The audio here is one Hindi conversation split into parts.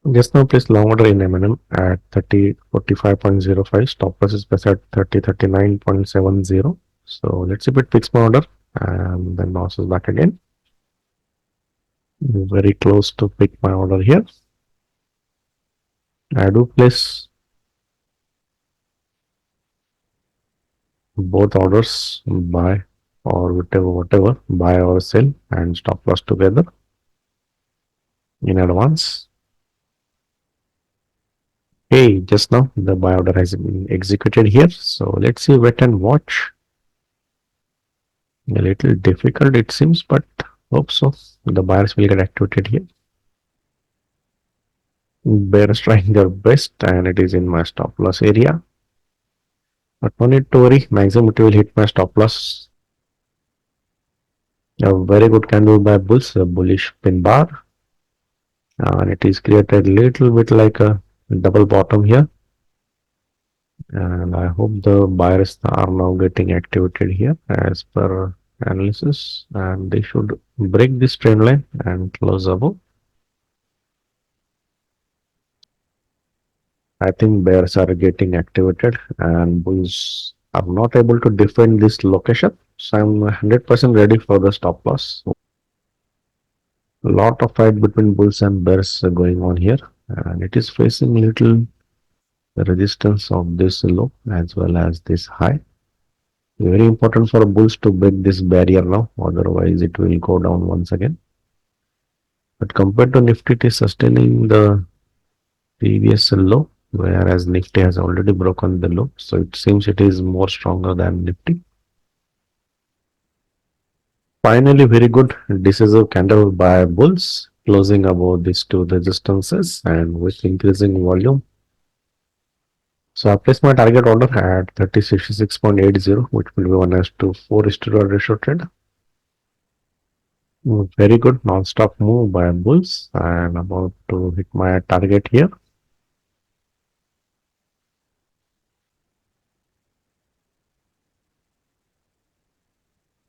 Just now place long order in M&M at 3045.05. Stop loss is placed at 3039.70. So let's see if it fix my order and then loss is back again. Very close to pick my order here. I do place both orders, buy or whatever, buy or sell and stop loss together in advance. Hey, just now the buy order has been executed here. So let's see, wait and watch. A little difficult it seems, but hope so. The buyers will get activated here. Bears trying their best and it is in my stop loss area. But no need to worry, maximum it will hit my stop loss. A very good candle by bulls, a bullish pin bar. And it is created a little bit like a double bottom here. And I hope the buyers are now getting activated here as per analysis. And they should break this trend line and close above. I think bears are getting activated and bulls are not able to defend this location. So I'm 100% ready for the stop loss. A lot of fight between bulls and bears going on here, and it is facing little resistance of this low as well as this high. Very important for bulls to break this barrier now, otherwise it will go down once again. But compared to Nifty, it is sustaining the previous low, whereas Nifty has already broken the low. So it seems it is more stronger than Nifty. Finally, very good decisive candle by bulls, closing above these two resistances and with increasing volume. So I place my target order at 3066.80, which will be 1:4 ratio trade. Very good non-stop move by bulls and about to hit my target here.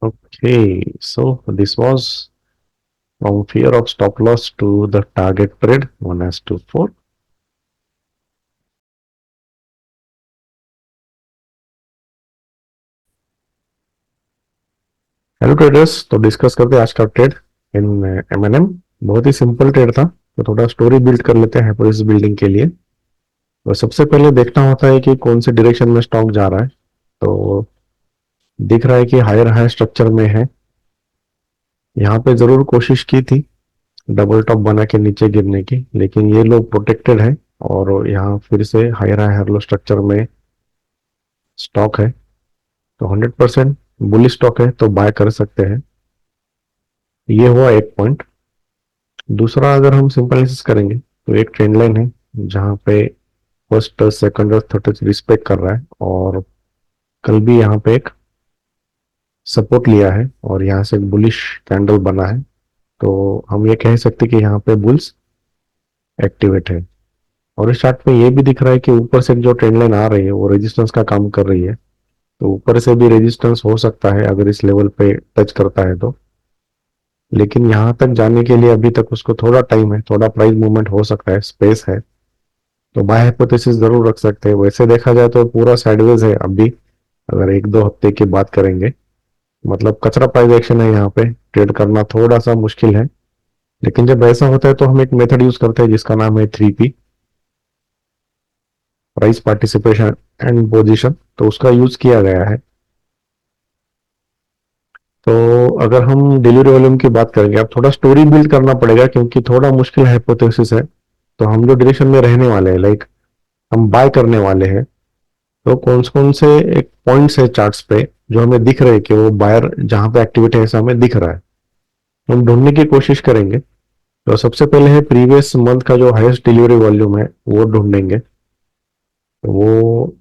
Okay, so this was from fear of stop loss to the target trade 1:4. Hello traders, तो डिस्कस करते हैं आज का ट्रेड इन M&M। बहुत ही सिंपल ट्रेड था, तो थोड़ा स्टोरी बिल्ड कर लेते हैं हाइपोथेसिस बिल्डिंग के लिए। तो सबसे पहले देखना होता है कि कौन से डायरेक्शन में स्टॉक जा रहा है। तो दिख रहा है कि हायर हाई स्ट्रक्चर में है। यहाँ पे जरूर कोशिश की थी डबल टॉप बना के नीचे गिरने की, लेकिन ये लोग प्रोटेक्टेड है और यहाँ फिर से higher high higher low structure में स्टॉक है। तो 100% बुलिश स्टॉक है, तो बाय कर सकते हैं। ये हुआ एक पॉइंट। दूसरा, अगर हम सिंपल एनालिसिस करेंगे तो एक ट्रेंड लाइन है जहाँ पे फर्स्ट सेकंड और थर्ड रिस्पेक्ट कर रहा है और कल भी यहाँ पे एक सपोर्ट लिया है और यहाँ से एक बुलिश कैंडल बना है। तो हम ये कह सकते कि यहाँ पे बुल्स एक्टिवेट है। और इस चार्ट में ये भी दिख रहा है कि ऊपर से जो ट्रेंड लाइन आ रही है वो रेजिस्टेंस का काम कर रही है। तो ऊपर से भी रेजिस्टेंस हो सकता है अगर इस लेवल पे टच करता है तो, लेकिन यहाँ तक जाने के लिए अभी तक उसको थोड़ा टाइम है, थोड़ा प्राइस मूवमेंट हो सकता है, स्पेस है। तो बाय हाइपोथेसिस जरूर रख सकते हैं। वैसे देखा जाए तो पूरा साइडवेज है अभी, अगर एक दो हफ्ते की बात करेंगे। मतलब कचरा प्राइस एक्शन है, यहाँ पे ट्रेड करना थोड़ा सा मुश्किल है। लेकिन जब ऐसा होता है तो हम एक मेथड यूज करते हैं जिसका नाम है 3P, price participation and position. तो उसका यूज किया गया है। तो अगर हम डिलीवरी वॉल्यूम की बात करेंगे, अब थोड़ा स्टोरी बिल्ड करना पड़ेगा क्योंकि थोड़ा मुश्किल हाइपोथेसिस है। तो हम जो डायरेक्शन में रहने वाले हैं, लाइक हम बाय करने वाले हैं, तो कौन से एक पॉइंट्स है चार्ट्स पे जो हमें दिख रहे हैं कि वो बायर जहां पे एक्टिविटी है ऐसा हमें दिख रहा है, हम ढूंढने की कोशिश करेंगे। तो सबसे पहले है प्रीवियस मंथ का जो हाईएस्ट डिलीवरी वॉल्यूम है वो ढूंढेंगे। तो वो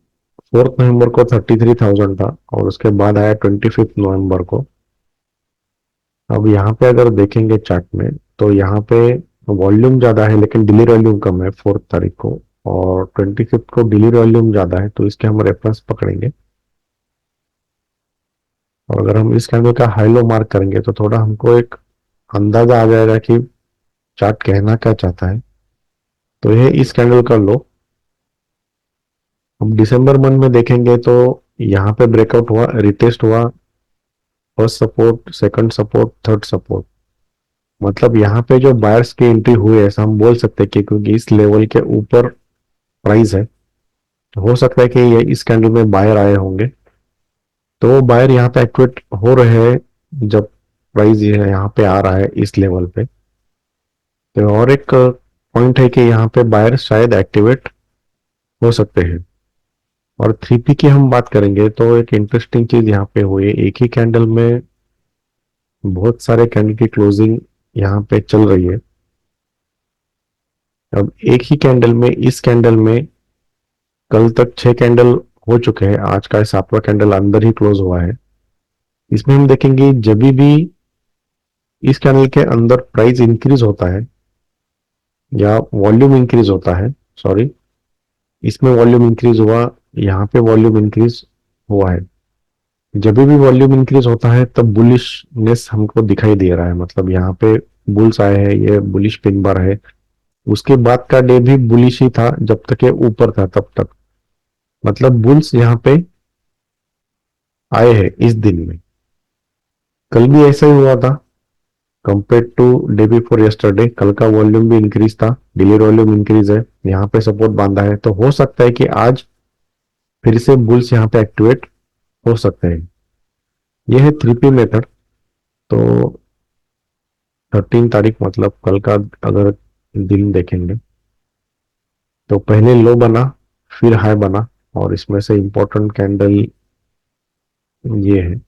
4 नवंबर को 33,000 था और उसके बाद आया 25 नवंबर को। अब यहाँ पे अगर देखेंगे चार्ट में तो यहाँ पे वॉल्यूम ज्यादा है लेकिन डिलीवरी वॉल्यूम कम है 4 तारीख को। और 25th को डिलीवरी वॉल्यूम ज़्यादा है तो इसके हम रेफरेंस पकड़ेंगे। और अगर हम इस कैंडल का हाई लो मार्क करेंगे तो थोड़ा हमको एक अंदाजा आ जाएगा कि चार्ट कहना क्या चाहता है। तो यह इस कैंडल का लो। हम दिसंबर मंथ में देखेंगे तो यहाँ पे ब्रेकआउट हुआ, रिटेस्ट हुआ, first support, second support, third support. मतलब यहाँ पे जो बायर्स की एंट्री हुई है ऐसा हम बोल सकते हैं कि क्योंकि इस लेवल के ऊपर प्राइस है तो हो सकता है कि ये इस कैंडल में बायर आए होंगे। तो वो बायर यहाँ पे एक्टिवेट हो रहे हैं जब प्राइस ये यहाँ पे आ रहा है इस लेवल पे। तो और एक पॉइंट है कि यहाँ पे बायर शायद एक्टिवेट हो सकते हैं। और 3P की हम बात करेंगे तो एक इंटरेस्टिंग चीज यहाँ पे हुई है, एक ही कैंडल में बहुत सारे कैंडल की क्लोजिंग यहाँ पे चल रही है। अब एक ही कैंडल में, इस कैंडल में कल तक 6 कैंडल हो चुके हैं, आज का 7वां कैंडल अंदर ही क्लोज हुआ है। इसमें हम देखेंगे जब भी इस कैंडल के अंदर प्राइस इंक्रीज होता है या वॉल्यूम इंक्रीज होता है, सॉरी, इसमें वॉल्यूम इंक्रीज हुआ, यहाँ पे वॉल्यूम इंक्रीज हुआ है। जब भी वॉल्यूम इंक्रीज होता है तब बुलिशनेस हमको दिखाई दे रहा है, मतलब यहाँ पे बुल्स आए हैं, ये बुलिश पिन बार है। उसके बाद का डे भी बुलिश ही था जब तक ये ऊपर था तब तक, मतलब बुल्स यहाँ पे आए हैं इस दिन में। कल भी ऐसा ही हुआ था compare to day before yesterday. कल का वॉल्यूम भी इंक्रीज था, डेली वॉल्यूम इंक्रीज है, यहाँ पे सपोर्ट बांधा है, तो हो सकता है कि आज फिर से बुल्स यहाँ पे एक्टिवेट हो सकते हैं। यह है 3P मेथड। तो 13 तारीख मतलब कल का अगर दिन देखेंगे तो पहले लो बना, फिर हाई बना, और इसमें से इंपॉर्टेंट कैंडल ये है।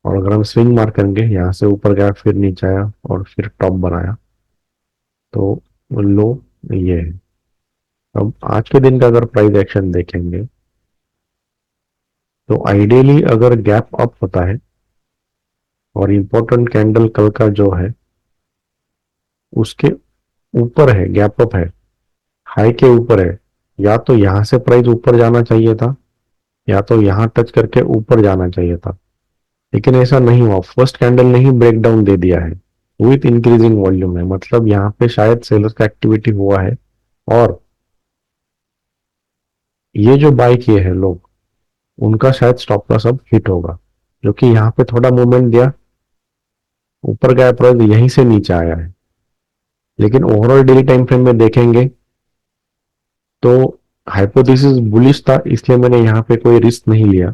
और अगर हम स्विंग मार करेंगे, यहाँ से ऊपर गया, फिर नीचे आया और फिर टॉप बनाया, तो लो ये है। अब आज के दिन का अगर प्राइस एक्शन देखेंगे तो आइडियली अगर गैप अप होता है और इंपॉर्टेंट कैंडल कल का जो है उसके ऊपर है, गैप अप है, हाई के ऊपर है, या तो यहां से प्राइस ऊपर जाना चाहिए था या तो यहां टच करके ऊपर जाना चाहिए था। लेकिन ऐसा नहीं हुआ, फर्स्ट कैंडल ने ही ब्रेक डाउन दे दिया है विथ इंक्रीजिंग वॉल्यूम है, मतलब यहाँ पे शायद सेलर्स का एक्टिविटी हुआ है। और ये जो बाय किए हैं लोग, उनका शायद स्टॉप लॉस अब हिट होगा, जो कि यहाँ पे थोड़ा मूवमेंट दिया, ऊपर गया प्राइस, यहीं से नीचे आया है। लेकिन ओवरऑल डेली टाइम फ्रेम में देखेंगे तो हाइपोथेसिस बुलिश था, इसलिए मैंने यहाँ पे कोई रिस्क नहीं लिया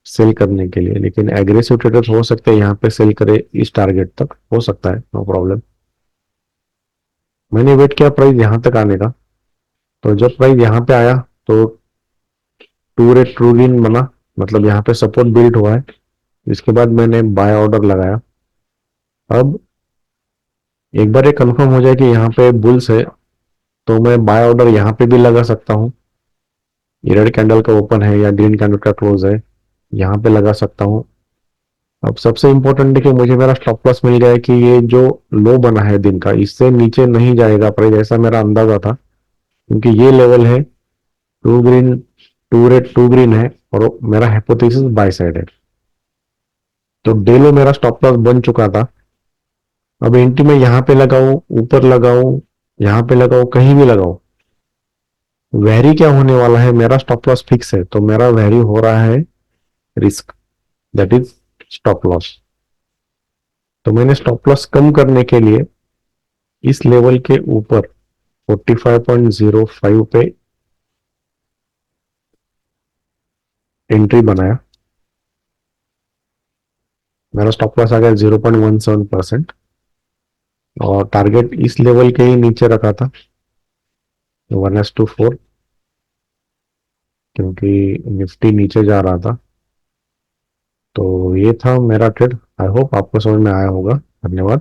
सेल करने के लिए। लेकिन एग्रेसिव ट्रेडर्स हो सकते हैं यहाँ पे सेल करे इस टारगेट तक, हो सकता है, नो प्रॉब्लम। मैंने वेट किया प्राइस यहाँ तक आने का, तो जब प्राइस यहाँ पे आया तो टू रेट ट्रू ग्रीन बना, मतलब यहाँ पे सपोर्ट बिल्ड हुआ है। इसके बाद मैंने बाय ऑर्डर लगाया। अब एक बार ये कंफर्म हो जाए कि यहाँ पे बुल्स है तो मैं बाय ऑर्डर यहाँ पे भी लगा सकता हूँ। ये रेड कैंडल का ओपन है या ग्रीन कैंडल का क्लोज है, यहाँ पे लगा सकता हूँ। अब सबसे इंपॉर्टेंट है कि मुझे मेरा स्टॉप लॉस मिल गया है कि ये जो लो बना है दिन का, इससे नीचे नहीं जाएगा प्राइस, ऐसा मेरा अंदाजा था, क्योंकि ये लेवल है two green, two red two green है, और मेरा हाइपोथेसिस बाय साइड है। तो डे लो मेरा स्टॉप लॉस बन चुका था। अब एंट्री में यहाँ पे लगाऊं, ऊपर लगाऊं, यहाँ पे लगाऊं, कहीं भी लगाऊं, वैरी क्या होने वाला है, मेरा स्टॉप लॉस फिक्स है, तो मेरा वैरी हो रहा है risk, that is stop loss. तो मैंने स्टॉप लॉस कम करने के लिए इस लेवल के ऊपर 45.05 पे एंट्री बनाया। मेरा स्टॉप लॉस आ गया 0.17%, और टारगेट इस लेवल के ही नीचे रखा था 1:4, क्योंकि निफ्टी नीचे जा रहा था। तो ये था मेरा ट्रेड। आई होप आपको समझ में आया होगा। धन्यवाद।